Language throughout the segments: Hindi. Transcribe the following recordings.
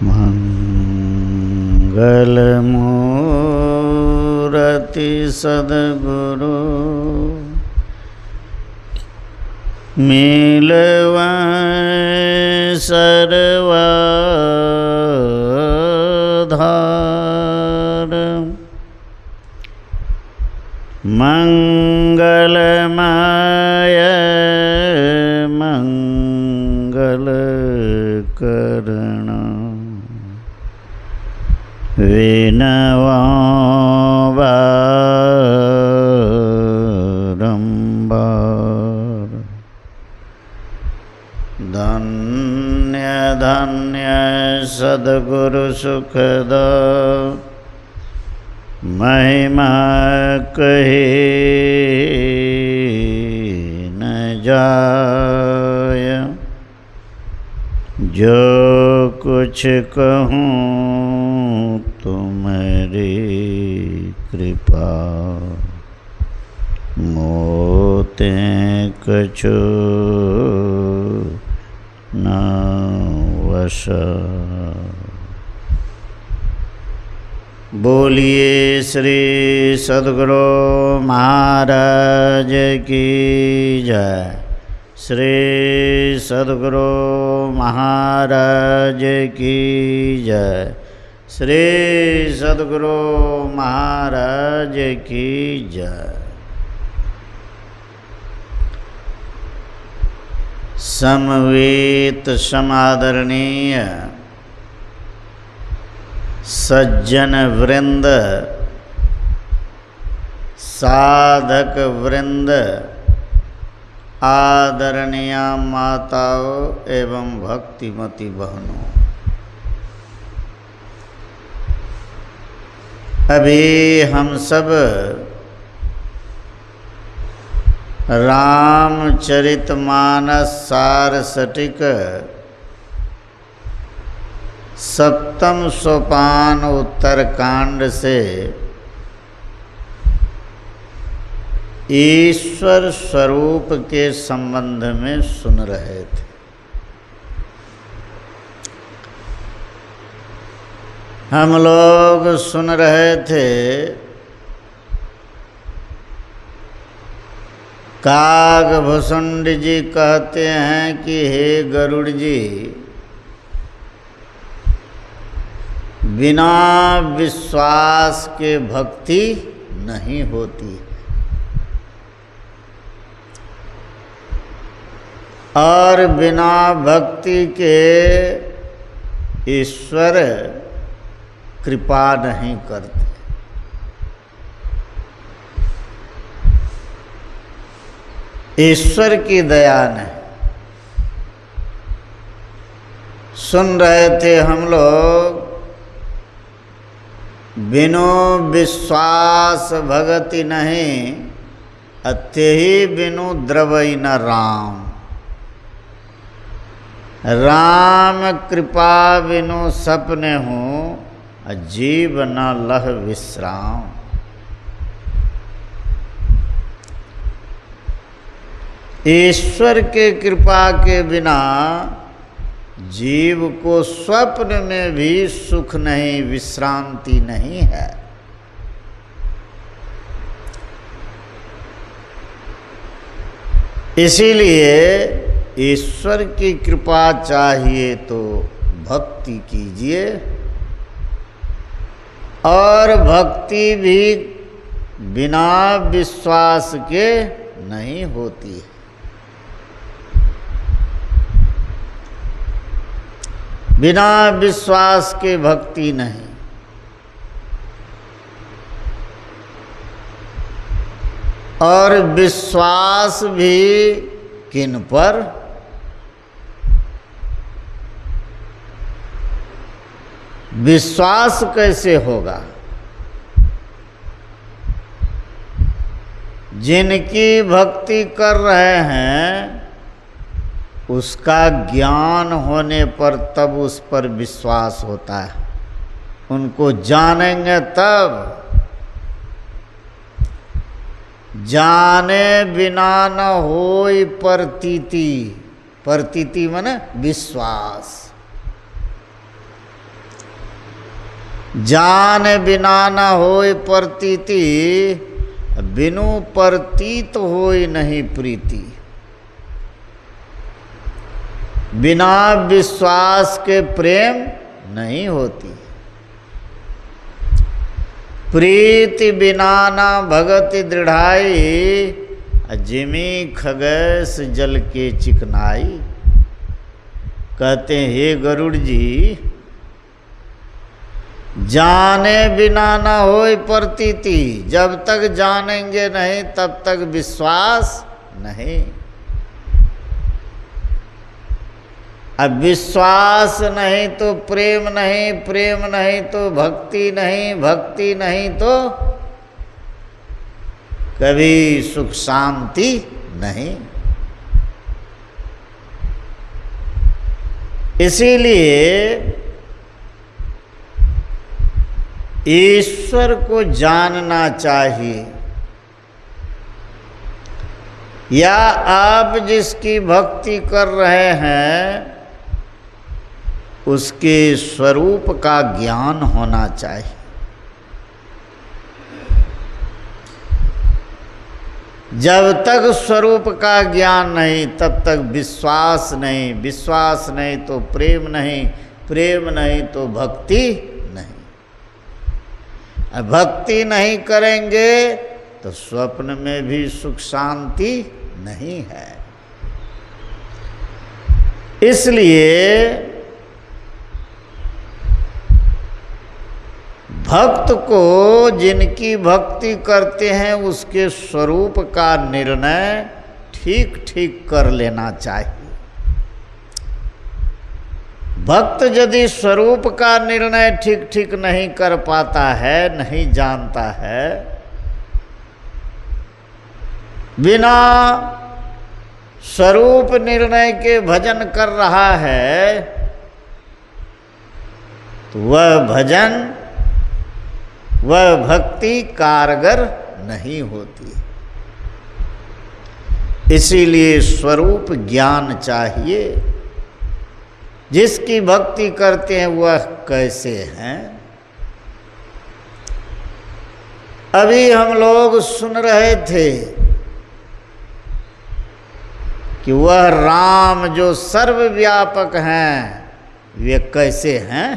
मंगलमूर्ति सद्गुरु मिलवै सर्वाधार मंगलमय मंगल करण विनवा बारंबार धन्य धन्य सद्गुरु सुखदा महिमा कहे न जाय जो कुछ कहूँ तुम्हारी कृपा मोते कछु न वशा। बोलिए श्री सद्गुरु महाराज की जय। श्री सद्गुरु महाराज की जय। श्री सद्गुरु महाराज की जय। समवेत समादरणीय सज्जन वृंद, साधक वृंद, आदरणीय माताओं एवं भक्तिमती बहनों, अभी हम सब रामचरितमानस सारसटिक सप्तम सोपान उत्तरकांड से ईश्वर स्वरूप के संबंध में सुन रहे थे। हम लोग सुन रहे थे कागभुसुंड जी कहते हैं कि हे गरुड़ जी, बिना विश्वास के भक्ति नहीं होती और बिना भक्ति के ईश्वर कृपा नहीं करते। ईश्वर की दया नहीं। सुन रहे थे हम लोग, बिनु विश्वास भगति नहीं, अत्यहि बिनु द्रवई न राम। राम कृपा बिनु सपने हूँ, जीव न लह विश्राम। ईश्वर के कृपा के बिना जीव को स्वप्न में भी सुख नहीं, विश्रांति नहीं है। इसीलिए ईश्वर की कृपा चाहिए तो भक्ति कीजिए, और भक्ति भी बिना विश्वास के नहीं होती है। बिना विश्वास के भक्ति नहीं। और विश्वास भी किन पर? विश्वास कैसे होगा? जिनकी भक्ति कर रहे हैं उसका ज्ञान होने पर तब उस पर विश्वास होता है। उनको जानेंगे तब। जाने बिना न होई प्रतीति। प्रतीति माने विश्वास। जान बिना न होय प्रतीति, बिनु प्रतीत होय नहीं प्रीति। बिना विश्वास के प्रेम नहीं होती। प्रीति बिना न भगति दृढ़ाई, जिमी खगैस जल के चिकनाई। कहते हैं हे गरुड़ जी, जाने बिना न होय प्रतीति, जब तक जानेंगे नहीं तब तक विश्वास नहीं। अब विश्वास नहीं तो प्रेम नहीं, प्रेम नहीं तो भक्ति नहीं, भक्ति नहीं तो कभी सुख शांति नहीं। इसीलिए ईश्वर को जानना चाहिए, या आप जिसकी भक्ति कर रहे हैं उसके स्वरूप का ज्ञान होना चाहिए। जब तक स्वरूप का ज्ञान नहीं तब तक विश्वास नहीं, विश्वास नहीं तो प्रेम नहीं, प्रेम नहीं तो भक्ति नहीं। भक्ति नहीं करेंगे तो स्वप्न में भी सुख शांति नहीं है। इसलिए भक्त को जिनकी भक्ति करते हैं उसके स्वरूप का निर्णय ठीक ठीक कर लेना चाहिए। भक्त यदि स्वरूप का निर्णय ठीक ठीक नहीं कर पाता है, नहीं जानता है, बिना स्वरूप निर्णय के भजन कर रहा है, तो वह भजन, वह भक्ति कारगर नहीं होती। इसीलिए स्वरूप ज्ञान चाहिए। जिसकी भक्ति करते हैं वह कैसे हैं। अभी हम लोग सुन रहे थे कि वह राम जो सर्वव्यापक हैं वे कैसे हैं।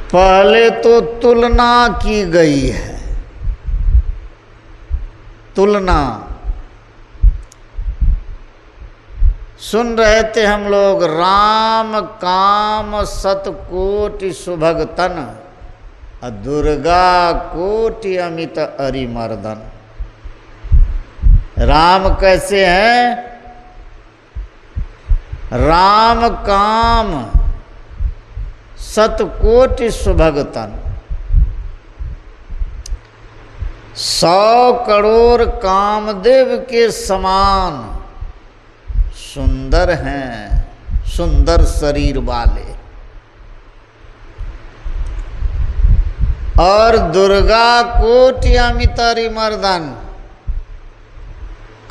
पहले तो तुलना की गई है, तुलना सुन रहे थे हम लोग। राम काम सतकोटि सुभगतन, दुर्गा कोटि अमित अरिमर्दन। राम कैसे हैं? राम काम सतकोटि सुभगतन, 100 करोड़ कामदेव के समान सुंदर हैं, सुंदर शरीर वाले। और दुर्गा कोटि अमित अरिमर्दन,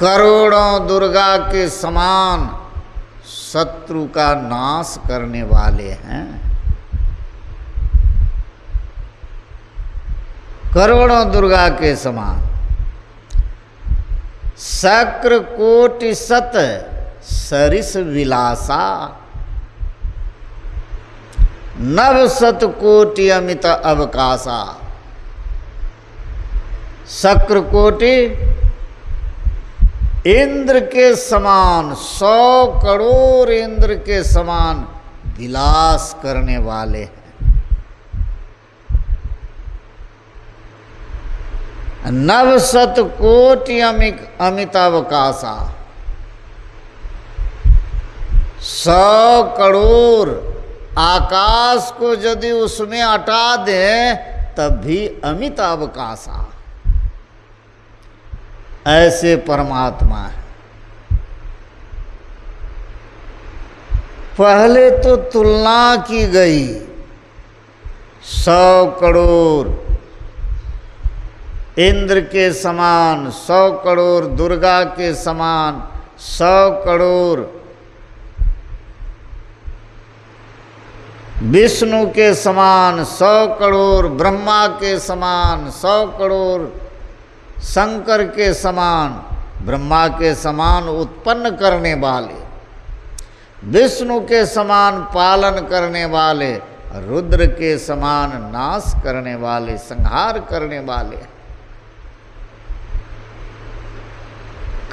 करोड़ों दुर्गा के समान शत्रु का नाश करने वाले हैं। करोड़ों दुर्गा के समान। शक्र कोटि सत सरिस विलासा, नव सत कोटि अमित अवकाशा। शक्र कोटि इंद्र के समान, 100 करोड़ इंद्र के समान विलास करने वाले हैं। नव सत कोटि अमितावकाशा, 100 करोड़ आकाश को यदि उसमें हटा दें तब भी अमितावकाशा। ऐसे परमात्मा है। पहले तो तुलना की गई, 100 करोड़ इंद्र के समान, 100 करोड़ दुर्गा के समान, 100 करोड़ विष्णु के समान 100 करोड़, ब्रह्मा के समान 100 करोड़, शंकर के समान, ब्रह्मा के समान उत्पन्न करने वाले, विष्णु के समान पालन करने वाले, रुद्र के समान नाश करने वाले, संहार करने वाले।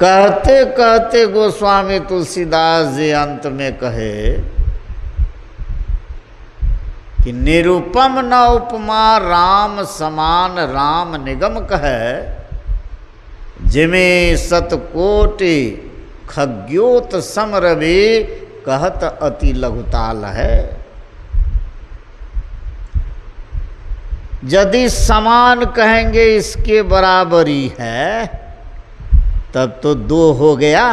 कहते कहते गोस्वामी तुलसीदास जी अंत में कहे कि निरुपम न उपमा राम समान, राम निगम कहे, जिमे सतकोटि खग्योत समरवि, कहत अति लघुताल है। यदि समान कहेंगे इसके बराबरी है, तब तो 2 हो गया,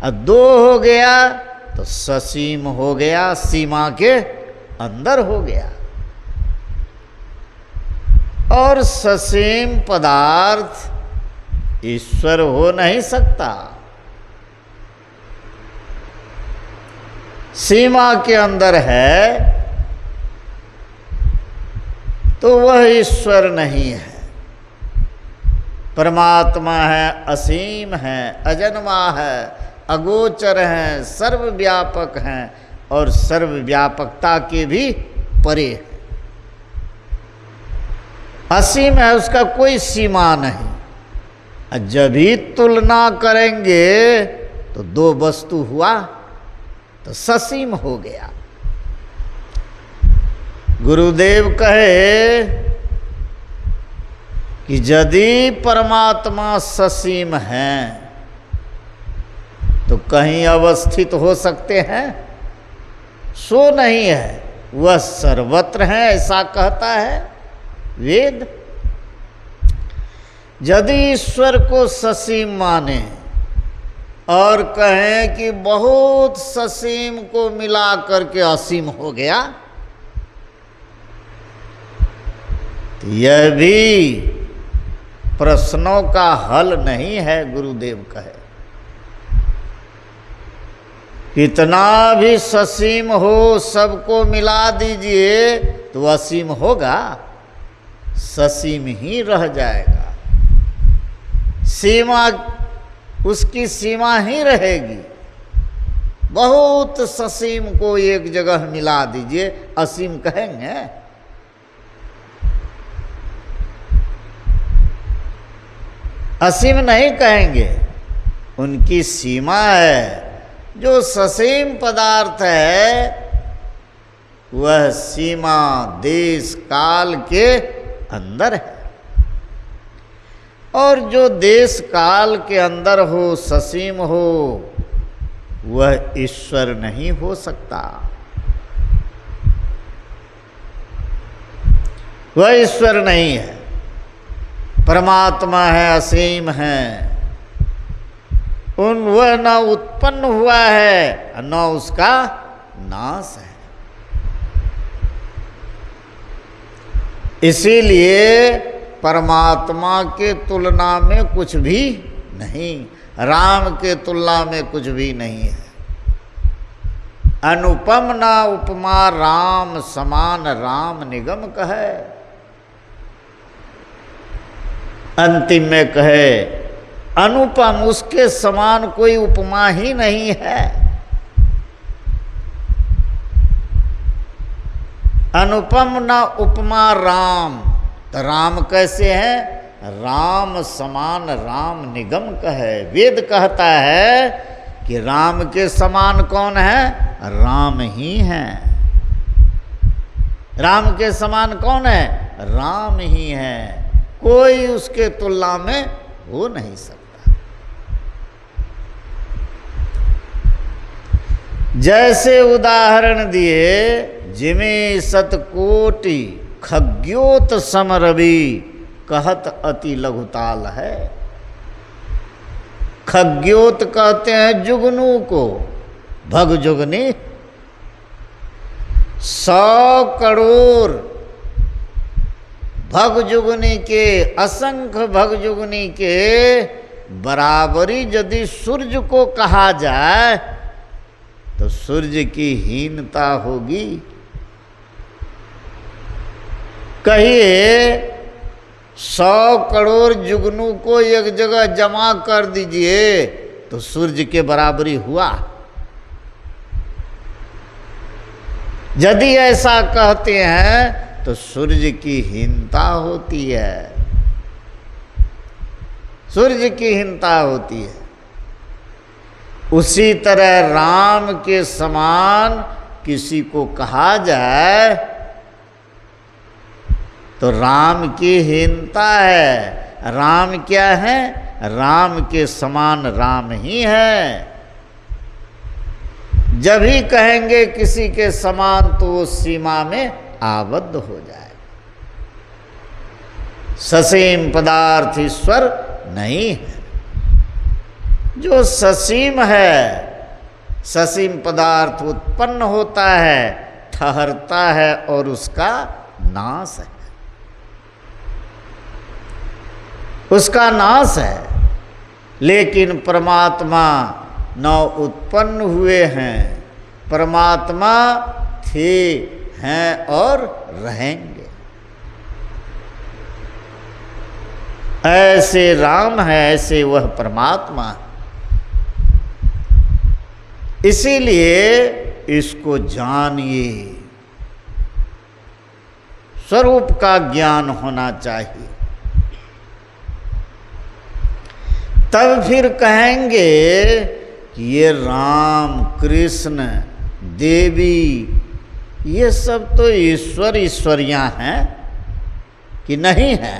अब 2 हो गया तो ससीम हो गया, सीमा के अंदर हो गया। और ससीम पदार्थ ईश्वर हो नहीं सकता। सीमा के अंदर है तो वह ईश्वर नहीं है। परमात्मा है, असीम है, अजन्मा है, अगोचर हैं, सर्वव्यापक हैं और सर्वव्यापकता के भी परे है। असीम है, उसका कोई सीमा नहीं। जब भी तुलना करेंगे तो 2 वस्तु हुआ तो ससीम हो गया। गुरुदेव कहे कि यदि परमात्मा ससीम हैं तो कहीं अवस्थित हो सकते हैं? सो नहीं है, वह सर्वत्र है, ऐसा कहता है वेद। यदि ईश्वर को ससीम माने और कहें कि बहुत ससीम को मिला करके असीम हो गया, तो यह भी प्रश्नों का हल नहीं है। गुरुदेव कहे कितना भी ससीम हो, सबको मिला दीजिए तो असीम होगा? ससीम ही रह जाएगा। सीमा, उसकी सीमा ही रहेगी। बहुत ससीम को एक जगह मिला दीजिए, असीम कहेंगे? असीम नहीं कहेंगे। उनकी सीमा है। जो ससीम पदार्थ है वह सीमा देश काल के अंदर है, और जो देश काल के अंदर हो, ससीम हो, वह ईश्वर नहीं हो सकता। वह ईश्वर नहीं है। परमात्मा है, असीम है। वह न उत्पन्न हुआ है न उसका नाश है। इसीलिए परमात्मा के तुलना में कुछ भी नहीं, राम के तुलना में कुछ भी नहीं है। अनुपम न उपमा राम समान, राम निगम कहे। अंतिम में कहे अनुपम, उसके समान कोई उपमा ही नहीं है। अनुपम न उपमा राम, तो राम कैसे है? राम समान, राम निगम कहे। वेद कहता है कि राम के समान कौन है? राम ही है। राम के समान कौन है? राम ही है। कोई उसके तुलना में हो नहीं सकता। जैसे उदाहरण दिए, जिमे सतकोटि खग्योत समरवि, कहत अति लघुताल है। खग्योत कहते हैं जुगनू को, भगजुगनी। 100 करोड़ भगजुगनी के, असंख्य भगजुगनी के बराबरी यदि सूर्य को कहा जाए तो सूर्य की हीनता होगी। कहिए 100 करोड़ जुगनू को एक जगह जमा कर दीजिए तो सूर्य के बराबरी हुआ। यदि ऐसा कहते हैं तो सूर्य की हीनता होती है, सूर्य की हीनता होती है। उसी तरह राम के समान किसी को कहा जाए तो राम की हीनता है। राम क्या है? राम के समान राम ही है। जब ही कहेंगे किसी के समान तो वो सीमा में आबद्ध हो जाए। ससीम पदार्थ ईश्वर नहीं है। जो ससीम है, ससीम पदार्थ उत्पन्न होता है, ठहरता है और उसका नाश है, उसका नाश है। लेकिन परमात्मा न उत्पन्न हुए हैं, परमात्मा थे, हैं और रहेंगे। ऐसे राम है, ऐसे वह परमात्मा है। इसीलिए इसको जानिए, स्वरूप का ज्ञान होना चाहिए। तब फिर कहेंगे कि ये राम, कृष्ण, देवी ये सब तो ईश्वर ईश्वरियां हैं कि नहीं है।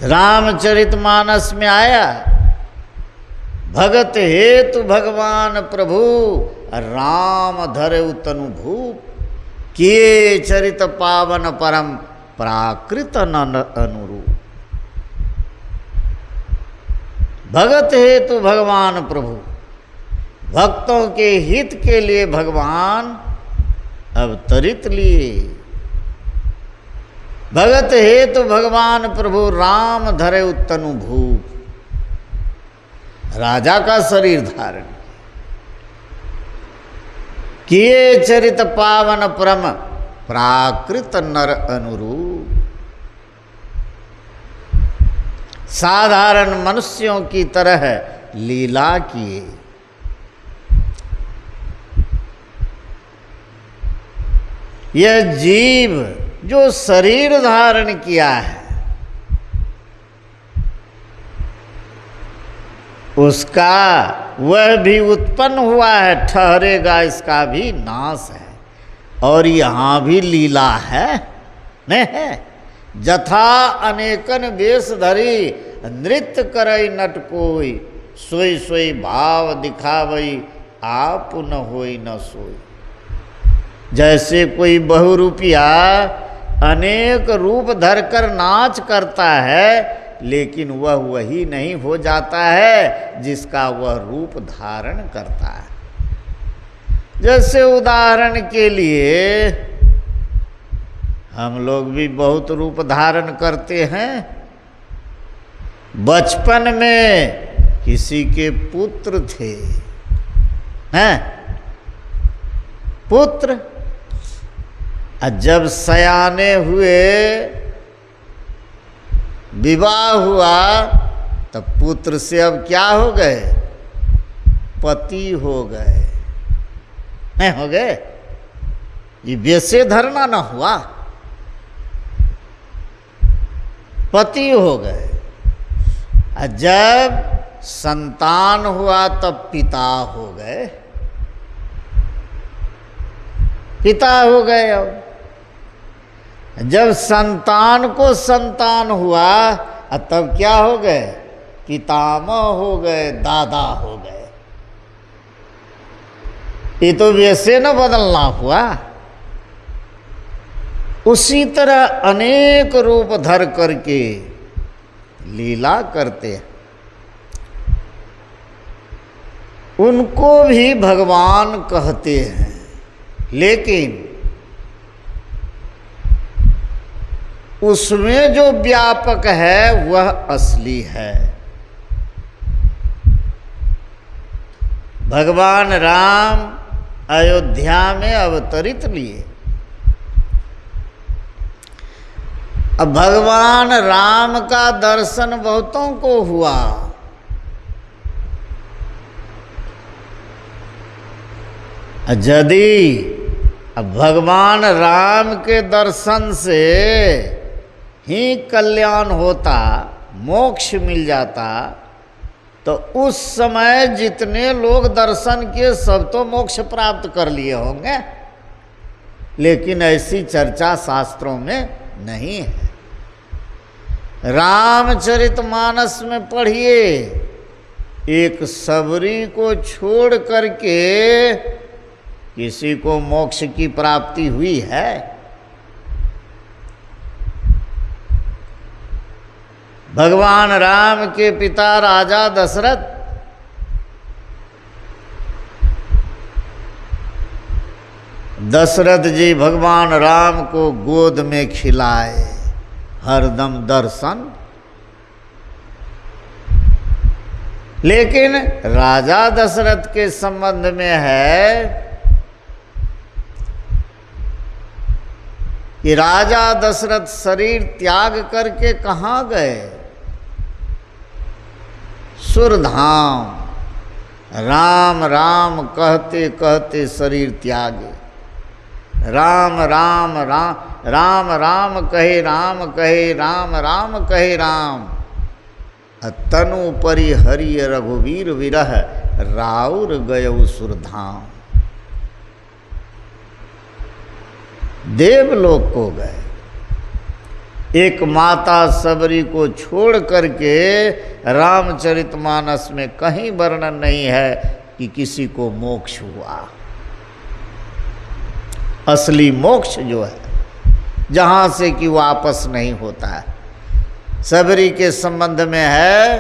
रामचरितमानस में आया, भगत हेतु भगवान प्रभु राम धरउ तनु भूप, किए चरित पावन परम प्राकृत न अनुरूप। भगत हेतु भगवान प्रभु, भक्तों के हित के लिए भगवान अवतरित लिए। भगत हेतु भगवान प्रभु राम धरउ तनु भूप, राजा का शरीर धारण किए चरित पावन परम प्राकृत नर अनुरूप। साधारण मनुष्यों की तरह लीला किए। यह जीव जो शरीर धारण किया है उसका वह भी उत्पन्न हुआ है, ठहरेगा, इसका भी नाश है। और यहाँ भी लीला है, नहीं है। जथा अनेकन वेश धरी, नृत्य करई नट कोई, सोई सोई भाव दिखावई, आप न होई न सोई। जैसे कोई बहुरूपिया अनेक रूप धरकर नाच करता है, लेकिन वह वही नहीं हो जाता है जिसका वह रूप धारण करता है। जैसे उदाहरण के लिए हम लोग भी बहुत रूप धारण करते हैं। बचपन में किसी के पुत्र थे, हैं पुत्र, जब सयाने हुए, विवाह हुआ, तब पुत्र से अब क्या हो गए? पति हो गए, नहीं हो गए? ये वैसे धरना न हुआ, पति हो गए। जब संतान हुआ तब पिता हो गए, पिता हो गए। अब जब संतान को संतान हुआ तब क्या हो गए? पितामह हो गए, दादा हो गए। ये तो वैसे न बदलना हुआ। उसी तरह अनेक रूप धर करके लीला करते हैं, उनको भी भगवान कहते हैं। लेकिन उसमें जो व्यापक है वह असली है। भगवान राम अयोध्या में अवतरित लिए। अब भगवान राम का दर्शन बहुतों को हुआ। यदि अब भगवान राम के दर्शन से ही कल्याण होता, मोक्ष मिल जाता, तो उस समय जितने लोग दर्शन किए सब तो मोक्ष प्राप्त कर लिए होंगे। लेकिन ऐसी चर्चा शास्त्रों में नहीं है। रामचरितमानस में पढ़िए, एक सबरी को छोड़ करके किसी को मोक्ष की प्राप्ति हुई है? भगवान राम के पिता राजा दशरथ जी भगवान राम को गोद में खिलाए, हरदम दर्शन। लेकिन राजा दशरथ के संबंध में है कि राजा दशरथ शरीर त्याग करके कहाँ गए? सुरधाम। राम राम कहते कहते शरीर त्यागे। राम राम राम राम राम कहे राम कहे राम राम कहे राम। तनु परि हरि रघुवीर विरह राउर गयउ सुरधाम। देवलोक को गए। एक माता सबरी को छोड़ करके रामचरितमानस में कहीं वर्णन नहीं है कि किसी को मोक्ष हुआ। असली मोक्ष जो है, जहाँ से कि वापस नहीं होता है, सबरी के संबंध में है,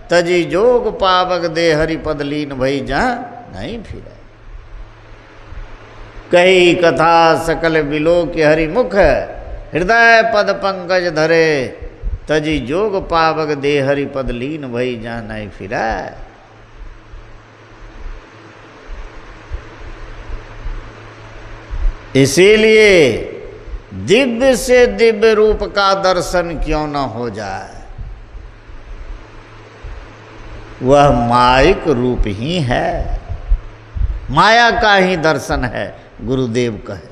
तजी जोग पावक दे हरिपद लीन भई जहाँ नहीं फिरे। कही कथा सकल बिलो के हरिमुख, हृदय पद पंकज धरे, तजी जोग पावक दे हरिपद लीन भई जहाँ नहीं फिरा। इसीलिए दिव्य से दिव्य रूप का दर्शन क्यों न हो जाए, वह मायिक रूप ही है, माया का ही दर्शन है। गुरुदेव कहे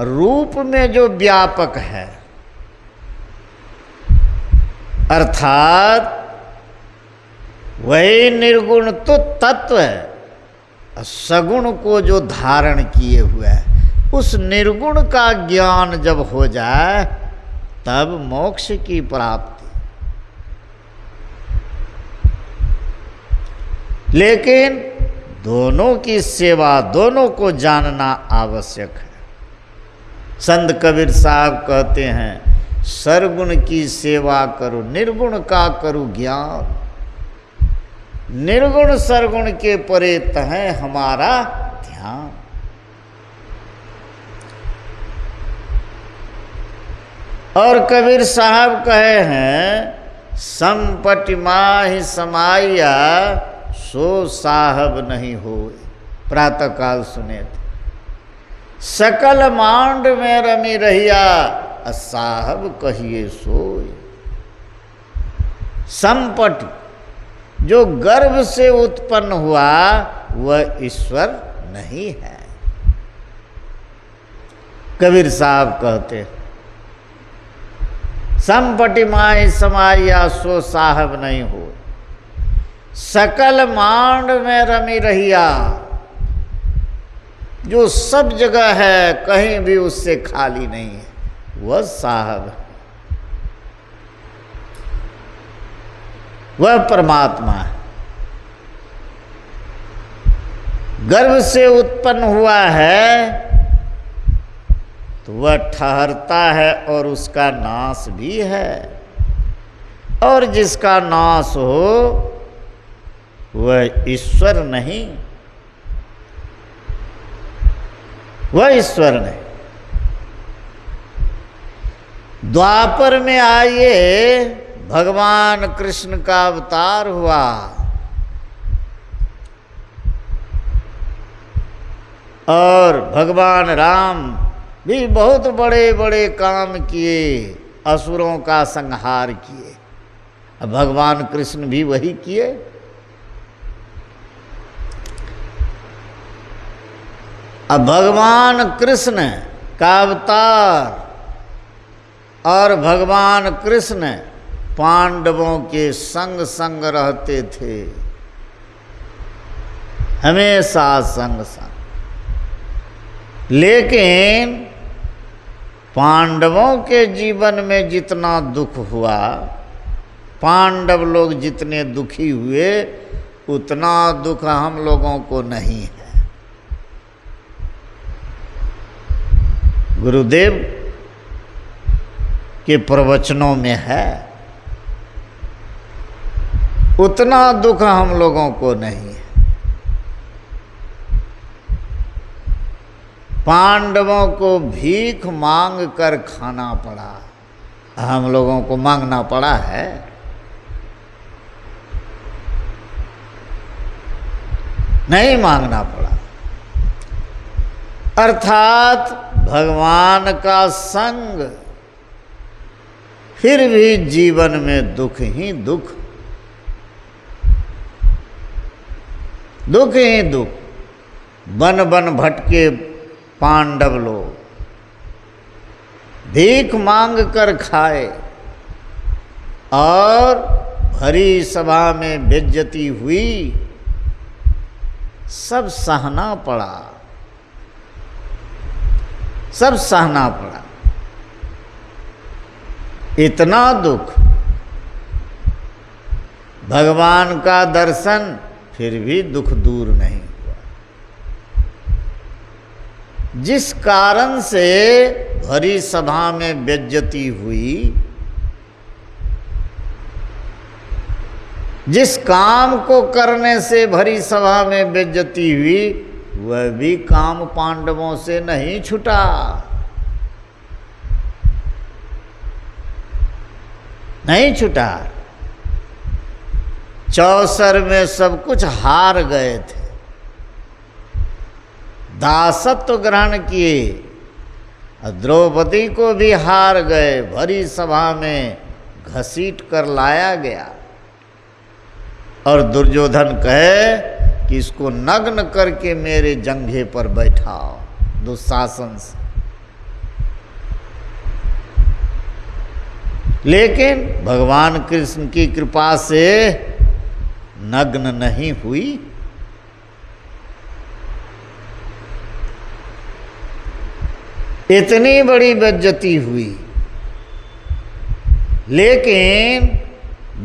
रूप में जो व्यापक है, अर्थात वही निर्गुण तो तत्व है, सगुण को जो धारण किए हुए है, उस निर्गुण का ज्ञान जब हो जाए तब मोक्ष की प्राप्ति। लेकिन दोनों की सेवा, दोनों को जानना आवश्यक है। संत कबीर साहब कहते हैं, सरगुण की सेवा करो, निर्गुण का करो ज्ञान। निर्गुण सरगुण के परे तहै हमारा ध्यान। और कबीर साहब कहे हैं, संपटि माहि समाया सो साहब नहीं होए। प्रातः काल सुने थे, सकल मांड में रमी रहिया साहब कहिए सोए। संपट जो गर्भ से उत्पन्न हुआ वह ईश्वर नहीं है। कबीर साहब कहते, संपटि माहि समाया सो साहब नहीं हो। सकल मांड में रमी रहिया, जो सब जगह है, कहीं भी उससे खाली नहीं है, वह साहब है, वह परमात्मा है। गर्भ से उत्पन्न हुआ है तो वह ठहरता है और उसका नाश भी है। और जिसका नाश हो वह ईश्वर नहीं, वह ईश्वर नहीं। द्वापर में आइए, भगवान कृष्ण का अवतार हुआ। और भगवान राम भी बहुत बड़े बड़े काम किए, असुरों का संहार किए। अब भगवान कृष्ण भी वही किए। अब भगवान कृष्ण का अवतार और भगवान कृष्ण पांडवों के संग संग रहते थे, हमेशा संग संग। लेकिन पांडवों के जीवन में जितना दुख हुआ, पांडव लोग जितने दुखी हुए, उतना दुख हम लोगों को नहीं है। गुरुदेव के प्रवचनों में है, उतना दुख हम लोगों को नहीं है। पांडवों को भीख मांग कर खाना पड़ा, हम लोगों को मांगना पड़ा है। नहीं मांगना पड़ा। अर्थात भगवान का संग, फिर भी जीवन में दुख ही दुख, दुख ही दुख। बन बन भटके पांडव लोग, भीख मांग कर खाए और भरी सभा में बेइज्जती हुई, सब सहना पड़ा, सब सहना पड़ा। इतना दुख, भगवान का दर्शन, फिर भी दुख दूर नहीं हुआ। जिस कारण से भरी सभा में बेइज्जती हुई, जिस काम को करने से भरी सभा में बेइज्जती हुई, वह भी काम पांडवों से नहीं छूटा। नहीं छूटा। चौसर में सब कुछ हार गए थे, दासत्व ग्रहण किए, द्रौपदी को भी हार गए, भरी सभा में घसीट कर लाया गया। और दुर्योधन कहे कि इसको नग्न करके मेरे जंघे पर बैठाओ, दुशासन से। लेकिन भगवान कृष्ण की कृपा से नग्न नहीं हुई। इतनी बड़ी बेइज्जती हुई, लेकिन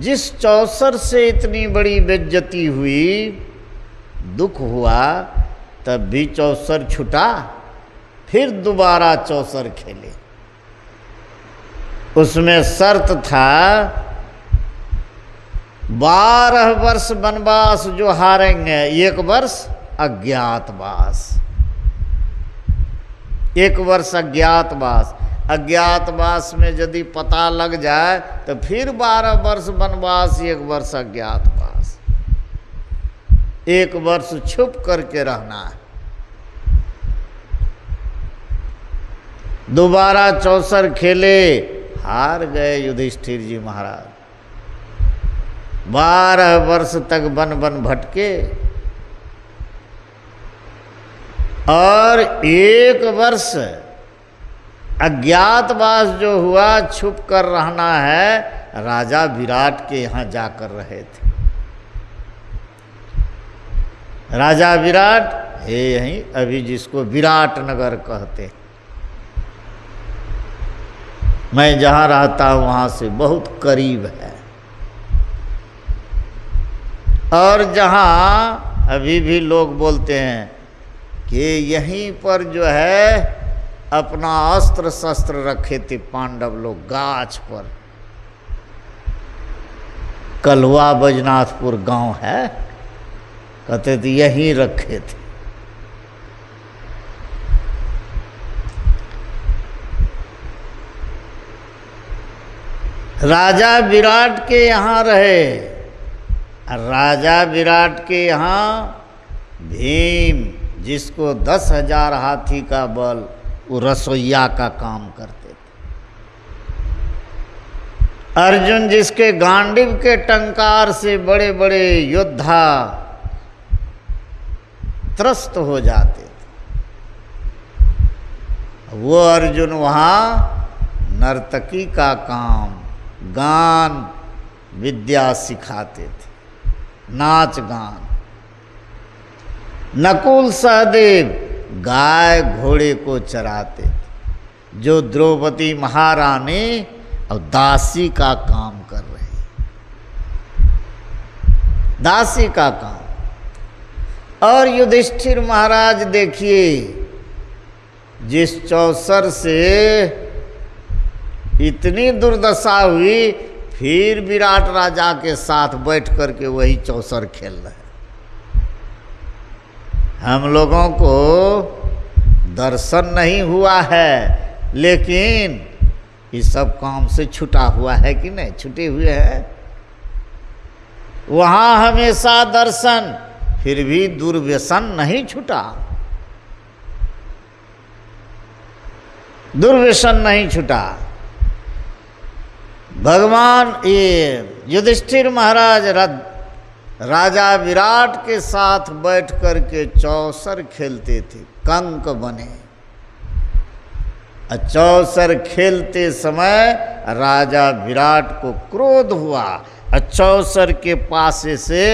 जिस चौसर से इतनी बड़ी बेइज्जती हुई, दुख हुआ, तब भी चौसर छूटा। फिर दोबारा चौसर खेले। उसमें शर्त था 12 वर्ष वनवास जो हारेंगे, 1 वर्ष अज्ञातवास, 1 वर्ष अज्ञातवास। अज्ञातवास में यदि पता लग जाए तो फिर 12 वर्ष वनवास, 1 वर्ष अज्ञातवास। 1 वर्ष छुप करके रहना है। दोबारा चौसर खेले, हार गए युधिष्ठिर जी महाराज। 12 वर्ष तक वन वन भटके और 1 वर्ष अज्ञातवास जो हुआ, छुप कर रहना है, राजा विराट के यहाँ जाकर रहे थे। राजा विराट है यहीं, अभी जिसको विराट नगर कहते हैं। मैं जहाँ रहता हूँ वहाँ से बहुत करीब है। और जहाँ अभी भी लोग बोलते हैं कि यहीं पर जो है अपना अस्त्र शस्त्र रखे थे पांडव लोग, गाछ पर। कलवा बैजनाथपुर गांव है, कहते थे यहीं रखे थे। राजा विराट के यहाँ रहे। राजा विराट के यहाँ भीम जिसको 10,000 हाथी का बल, वो रसोइया का काम करते थे। अर्जुन जिसके गांडीव के टंकार से बड़े बड़े योद्धा त्रस्त हो जाते थे, वो अर्जुन वहाँ नर्तकी का काम, गान विद्या सिखाते थे, नाच गान। नकुल सहदेव गाय घोड़े को चराते थे, जो द्रौपदी महारानी और दासी का काम कर रहे हैं, दासी का काम। और युधिष्ठिर महाराज देखिए, जिस चौसर से इतनी दुर्दशा हुई, फिर विराट राजा के साथ बैठ करके वही चौसर खेल रहे हैं। हम लोगों को दर्शन नहीं हुआ है, लेकिन इस सब काम से छुटा हुआ है कि नहीं, छुटे हुए हैं। वहाँ हमेशा दर्शन, फिर भी दुर्व्यसन नहीं छुटा, दुर्व्यसन नहीं छुटा। भगवान ये युधिष्ठिर महाराज राजा विराट के साथ बैठ कर के चौसर खेलते थे, कंक बने। चौसर खेलते समय राजा विराट को क्रोध हुआ, चौसर के पासे से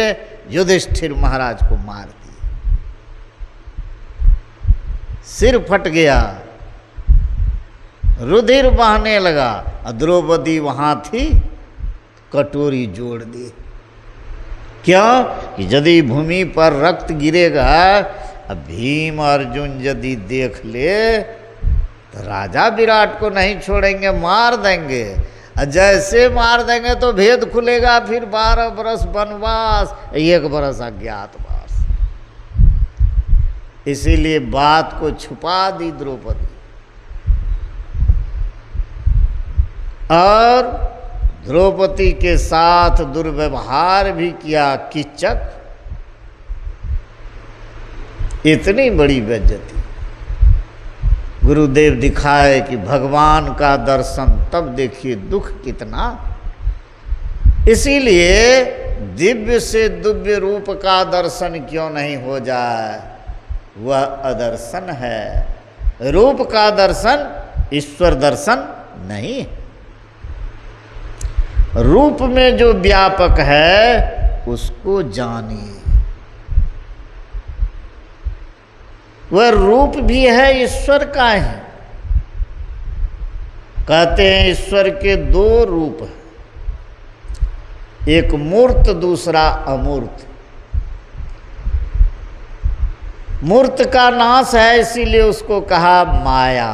युधिष्ठिर महाराज को मार दिया, सिर फट गया, रुधिर बहने लगा। द्रौपदी वहाँ थी, कटोरी जोड़ दी। क्यों कि यदि भूमि पर रक्त गिरेगा, भीम अर्जुन यदि देख ले तो राजा विराट को नहीं छोड़ेंगे, मार देंगे। जैसे मार देंगे तो भेद खुलेगा, फिर 12 बरस वनवास, 1 बरस अज्ञातवास। इसीलिए बात को छुपा दी द्रौपदी। और द्रौपदी के साथ दुर्व्यवहार भी किया किचक। इतनी बड़ी बेइज्जती। गुरुदेव दिखाए कि भगवान का दर्शन, तब देखिए दुख कितना। इसीलिए दिव्य से दिव्य रूप का दर्शन क्यों नहीं हो जाए, वह अदर्शन है। रूप का दर्शन ईश्वर दर्शन नहीं। रूप में जो व्यापक है उसको जानिए। वह रूप भी है, ईश्वर का है। कहते हैं ईश्वर के 2 रूप हैं, एक मूर्त दूसरा अमूर्त। मूर्त का नाश है, इसीलिए उसको कहा माया,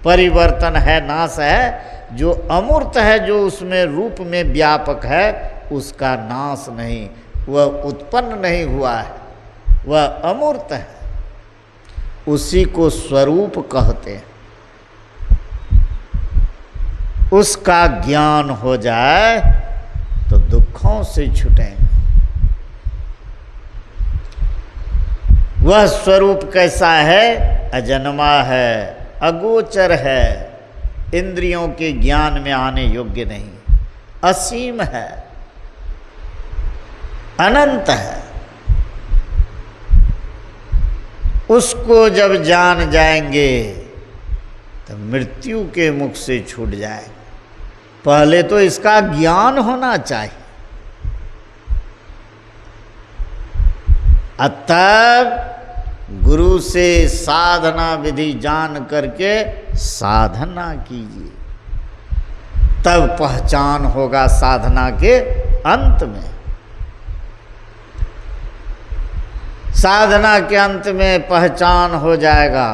परिवर्तन है, नाश है। जो अमूर्त है, जो उसमें रूप में व्यापक है, उसका नाश नहीं, वह उत्पन्न नहीं हुआ है, वह अमूर्त है। उसी को स्वरूप कहते हैं। उसका ज्ञान हो जाए तो दुखों से छूटेंगे। वह स्वरूप कैसा है? अजन्मा है, अगोचर है, इंद्रियों के ज्ञान में आने योग्य नहीं, असीम है, अनंत है। उसको जब जान जाएंगे तो मृत्यु के मुख से छूट जाए। पहले तो इसका ज्ञान होना चाहिए, तब गुरु से साधना विधि जान करके साधना कीजिए, तब पहचान होगा साधना के अंत में। साधना के अंत में पहचान हो जाएगा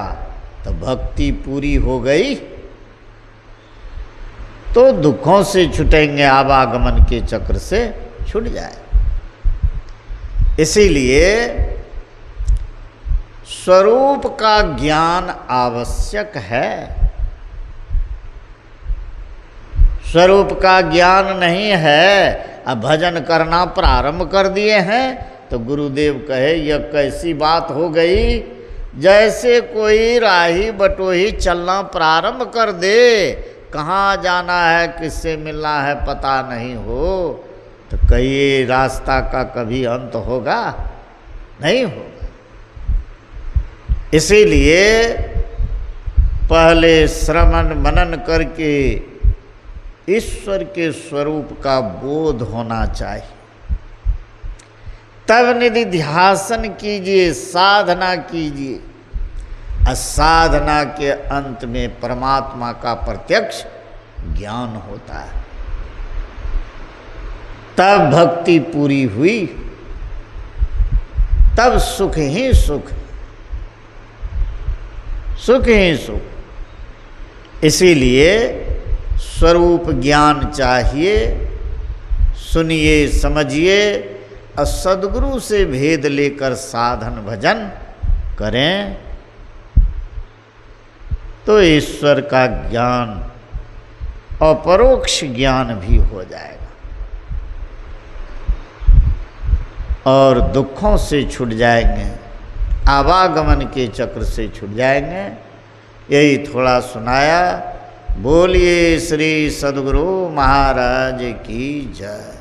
तो भक्ति पूरी हो गई, तो दुखों से छूटेंगे, आवागमन के चक्र से छूट जाए। इसीलिए स्वरूप का ज्ञान आवश्यक है। स्वरूप का ज्ञान नहीं है, अब भजन करना प्रारंभ कर दिए हैं, तो गुरुदेव कहे यह कैसी बात हो गई, जैसे कोई राही बटोही चलना प्रारंभ कर दे, कहाँ जाना है किससे मिलना है पता नहीं हो, तो कहिए रास्ता का कभी अंत होगा, नहीं होगा। इसीलिए पहले श्रवण मनन करके ईश्वर के स्वरूप का बोध होना चाहिए, तब निधिध्यासन कीजिए, साधना कीजिए। साधना के अंत में परमात्मा का प्रत्यक्ष ज्ञान होता है, तब भक्ति पूरी हुई, तब सुख ही सुख, सुख ही सुख। इसीलिए स्वरूप ज्ञान चाहिए, सुनिए समझिए और सद्गुरु से भेद लेकर साधन भजन करें तो ईश्वर का ज्ञान अपरोक्ष ज्ञान भी हो जाएगा और दुखों से छूट जाएंगे, आवागमन के चक्र से छूट जाएंगे। यही थोड़ा सुनाया। बोलिए श्री सद्गुरु महाराज की जय।